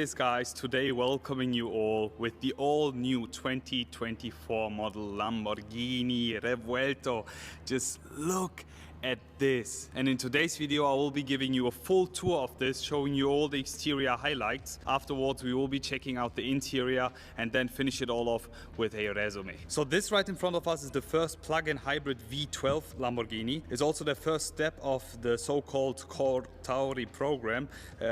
is, guys, today welcoming you all with the all-new 2024 model Lamborghini Revuelto. Just look at this. And in today's video I will be giving you a full tour of this, showing you all the exterior highlights. Afterwards we will be checking out the interior and then finish it all off with a resume. So this right in front of us is the first plug-in hybrid V12 Lamborghini. It's also the first step of the so-called Core Tauri program,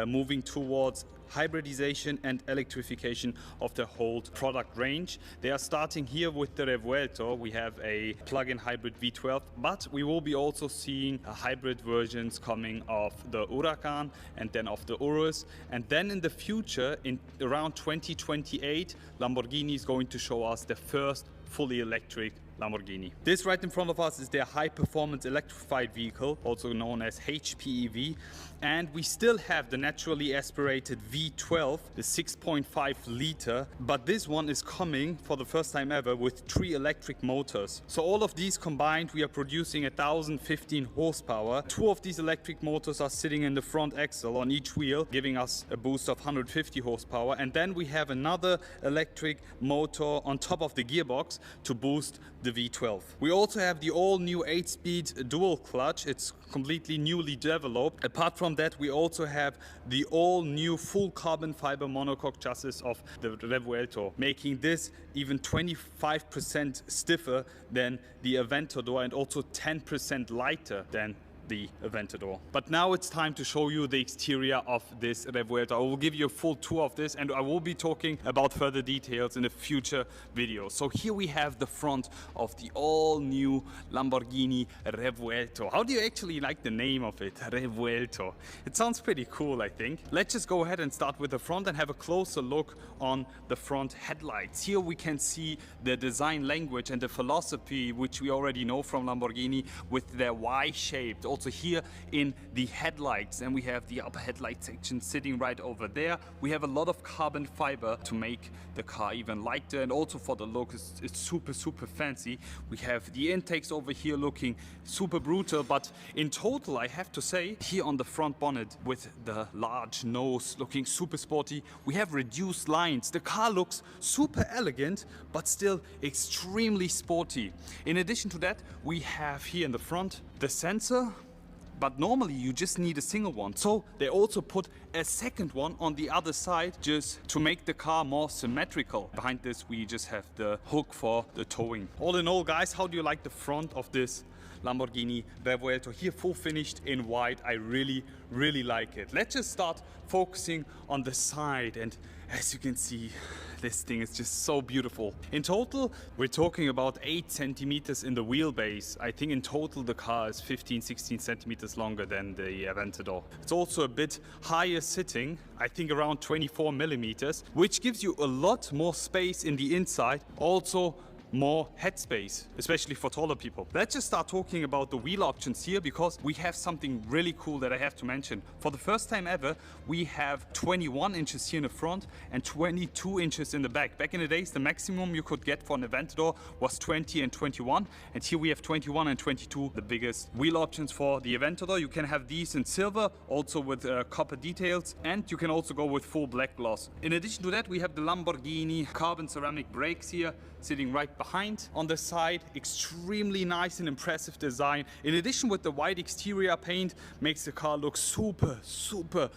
moving towards hybridization and electrification of the whole product range. They are starting here with the Revuelto. We have a plug-in hybrid V12, but we will be also seeing hybrid versions coming of the Huracan and then of the Urus. And then in the future, in around 2028, Lamborghini is going to show us the first fully electric Lamborghini. This right in front of us is their high-performance electrified vehicle, also known as HPEV. And we still have the naturally aspirated V12, the 6.5 liter, but this one is coming for the first time ever with 3 electric motors. So all of these combined, we are producing 1015 horsepower. 2 of these electric motors are sitting in the front axle on each wheel, giving us a boost of 150 horsepower. And then we have another electric motor on top of the gearbox to boost the V12. We also have the all-new 8-speed dual clutch. It's completely newly developed. Apart from that, we also have the all-new full carbon fiber monocoque chassis of the Revuelto, making this even 25% stiffer than the Aventador and also 10% lighter than the Aventador. But now it's time to show you the exterior of this Revuelto. I will give you a full tour of this and I will be talking about further details in a future video. So here we have the front of the all-new Lamborghini Revuelto. How do you actually like the name of it, Revuelto? It sounds pretty cool, I think. Let's just go ahead and start with the front and have a closer look on the front headlights. Here we can see the design language and the philosophy which we already know from Lamborghini with their Y-shaped. Also here in the headlights, and we have the upper headlight section sitting right over there. We have a lot of carbon fiber to make the car even lighter, and also for the look it's super fancy. We have the intakes over here looking super brutal, but in total I have to say here on the front bonnet with the large nose looking super sporty, we have reduced lines. The car looks super elegant but still extremely sporty. In addition to that, we have here in the front the sensor, but normally you just need a single one. So they also put a second one on the other side just to make the car more symmetrical. Behind this we just have the hook for the towing. All in all, guys, how do you like the front of this Lamborghini Revuelto? Here full finished in white. I really like it. Let's just start focusing on the side, and as you can see, this thing is just so beautiful. In total we're talking about 8 centimeters in the wheelbase. I think in total the car is 15-16 centimeters longer than the Aventador. It's also a bit higher sitting, I think around 24 millimeters, which gives you a lot more space in the inside. Also more headspace, especially for taller people. Let's just start talking about the wheel options here, because we have something really cool that I have to mention. For the first time ever, we have 21 inches here in the front and 22 inches in the back. Back in the days, the maximum you could get for an Aventador was 20 and 21, and here we have 21 and 22, the biggest wheel options for the Aventador. You can have these in silver, also with copper details, and you can also go with full black gloss. In addition to that, we have the Lamborghini carbon ceramic brakes here, sitting right behind. On the side, extremely nice and impressive design. In addition, with the white exterior paint, makes the car look super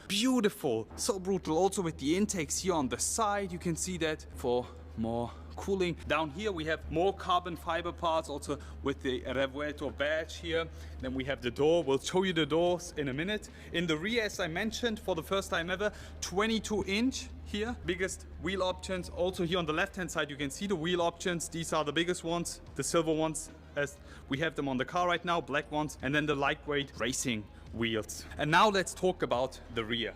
beautiful. So brutal. Also with the intakes here on the side, you can see that for more cooling. Down here we have more carbon fiber parts, also with the Revuelto badge here. Then we have the door. We'll show you the doors in a minute. In the rear, as I mentioned, for the first time ever, 22-inch here, biggest wheel options. Also here on the left hand side you can see the wheel options. These are the biggest ones, the silver ones as we have them on the car right now, black ones, and then the lightweight racing wheels. And now let's talk about the rear.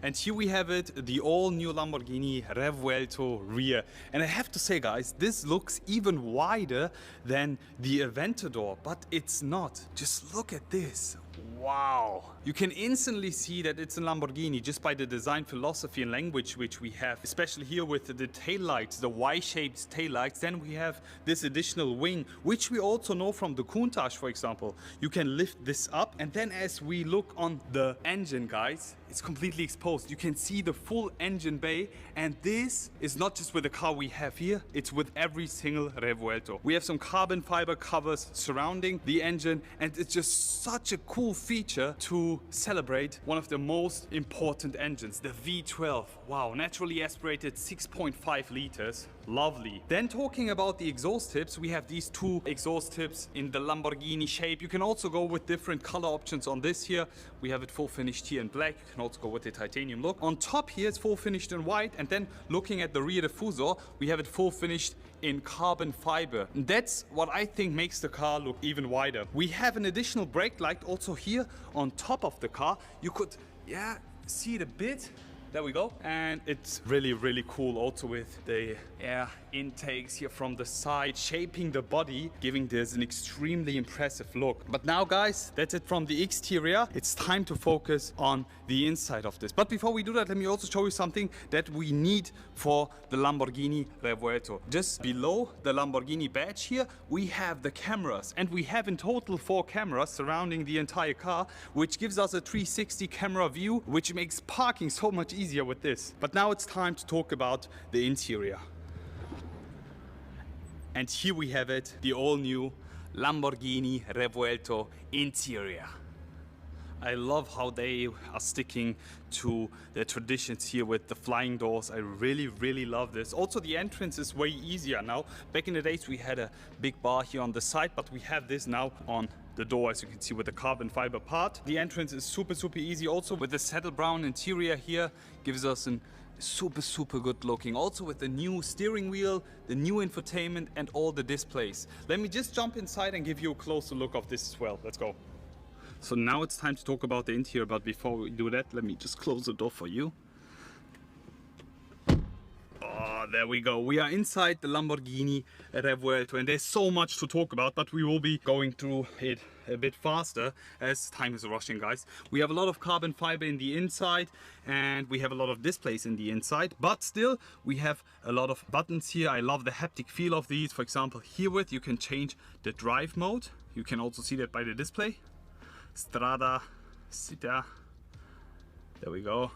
And here we have it, the all-new Lamborghini Revuelto rear. And I have to say, guys, this looks even wider than the Aventador, but it's not. Just look at this. Wow. You can instantly see that it's a Lamborghini just by the design philosophy and language which we have, especially here with the taillights, the Y-shaped taillights. Then we have this additional wing, which we also know from the Countach, for example. You can lift this up, and then as we look on the engine, guys, it's completely exposed. You can see the full engine bay, and this is not just with the car we have here, it's with every single Revuelto. We have some carbon fiber covers surrounding the engine, and it's just such a cool feature to celebrate one of the most important engines, the V12. Wow, naturally aspirated 6.5 liters. Lovely. Then talking about the exhaust tips, we have these two exhaust tips in the Lamborghini shape. You can also go with different color options on this here. We have it full finished here in black. You can also go with the titanium look. On top here, it's full finished in white. And then looking at the rear diffusor, we have it full finished in carbon fiber. And that's what I think makes the car look even wider. We have an additional brake light also here on top of the car. You could, see it a bit. There we go. And it's really, really cool also with the air intakes here from the side, shaping the body, giving this an extremely impressive look. But now guys, that's it from the exterior. It's time to focus on the inside of this. But before we do that, let me also show you something that we need for the Lamborghini Revuelto. Just below the Lamborghini badge here, we have the cameras, and we have in total 4 cameras surrounding the entire car, which gives us a 360 camera view, which makes parking so much easier with this. But now it's time to talk about the interior. And here we have it, the all-new Lamborghini Revuelto interior. I love how they are sticking to their traditions here with the flying doors. I really, really love this. Also, the entrance is way easier now. Back in the days, we had a big bar here on the side, but we have this now on the door, as you can see, with the carbon fiber part. The entrance is super, super easy. Also, with the saddle brown interior here, gives us an super, super good looking. Also with the new steering wheel, the new infotainment, and all the displays. Let me just jump inside and give you a closer look of this as well. Let's go. So now it's time to talk about the interior, but before we do that, let me just close the door for you. Oh, there we go. We are inside the Lamborghini Revuelto, and there's so much to talk about, but we will be going through it a bit faster as time is rushing, guys. We have a lot of carbon fiber in the inside, and we have a lot of displays in the inside, but still we have a lot of buttons here. I love the haptic feel of these. For example, herewith you can change the drive mode. You can also see that by the display. Strada, Città, there we go,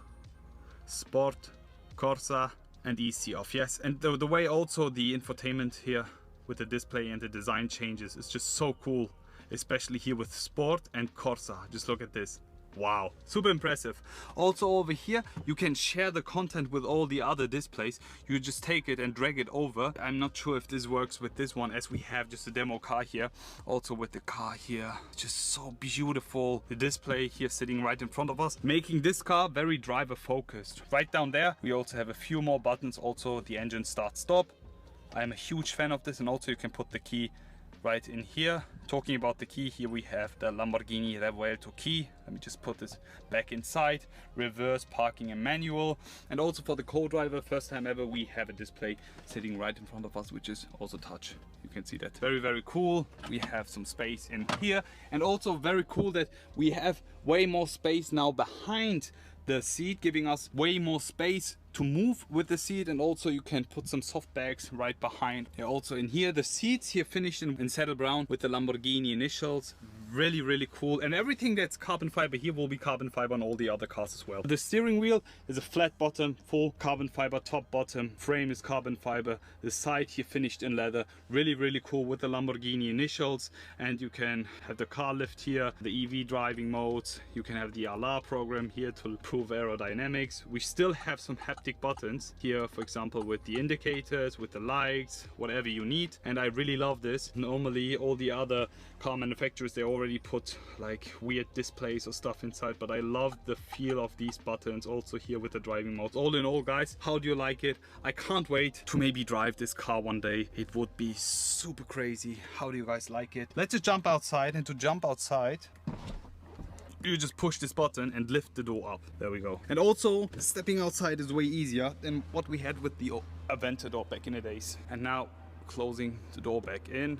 Sport, Corsa, and Easy off. Yes, and the way also the infotainment here with the display and the design changes is just so cool, especially here with Sport and Corsa. Just look at this. Wow, super impressive. Also over here, you can share the content with all the other displays. You just take it and drag it over. I'm not sure if this works with this one, as we have just a demo car here. Also with the car here, just so beautiful. The display here sitting right in front of us, making this car very driver focused. Right down there, we also have a few more buttons. Also the engine start stop. I'm a huge fan of this, and also you can put the key right in here. Talking about the key, here we have the Lamborghini Revuelto key. Let me just put this back inside. Reverse, parking, and manual. And also for the co-driver, first time ever, we have a display sitting right in front of us, which is also touch. You can see that. Very, very cool. We have some space in here, and also very cool that we have way more space now behind the seat, giving us way more space to move with the seat, and also you can put some soft bags right behind. Also in here, the seats here finished in saddle brown with the Lamborghini initials. Really, really cool. And everything that's carbon fiber here will be carbon fiber on all the other cars as well. The steering wheel is a flat bottom, full carbon fiber top bottom. Frame is carbon fiber. The side here finished in leather. Really, really cool with the Lamborghini initials. And you can have the car lift here, the EV driving modes. You can have the ALA program here to improve aerodynamics. We still have some haptic buttons here, for example, with the indicators, with the lights, whatever you need. And I really love this. Normally all the other car manufacturers, they already put like weird displays or stuff inside, but I love the feel of these buttons also here with the driving modes. All in all, guys, how do you like it? I can't wait to maybe drive this car one day. It would be super crazy. How do you guys like it? Let's just jump outside, and to jump outside, you just push this button and lift the door up. There we go. And also, stepping outside is way easier than what we had with the Aventador back in the days. And now, closing the door back in.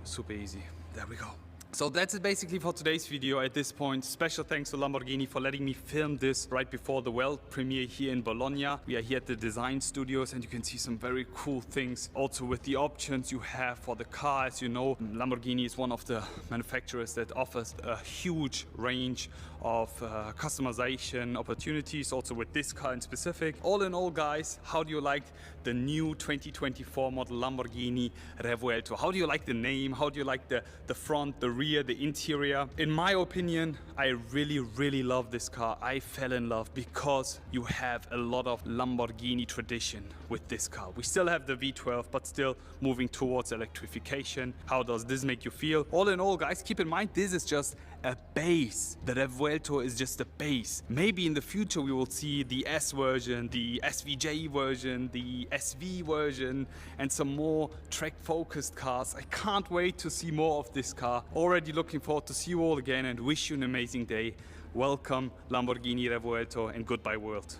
Super easy. There we go. So that's it basically for today's video. At this point, special thanks to Lamborghini for letting me film this right before the world premiere here in Bologna. We are here at the design studios and you can see some very cool things also with the options you have for the car. As you know, Lamborghini is one of the manufacturers that offers a huge range of customization opportunities, also with this car in specific. All in all, guys, how do you like the new 2024 model Lamborghini Revuelto? How do you like the name? How do you like the front, the rear, the interior? In my opinion, I really love this car. I fell in love because you have a lot of Lamborghini tradition with this car. We still have the V12, but still moving towards electrification. How does this make you feel? All in all, guys, keep in mind this is just a base. The Revuelto is just a base. Maybe in the future we will see the S version, the SVJ version, the SV version, and some more track-focused cars. I can't wait to see more of this car. Already looking forward to see you all again and wish you an amazing day. Welcome Lamborghini Revuelto and goodbye world.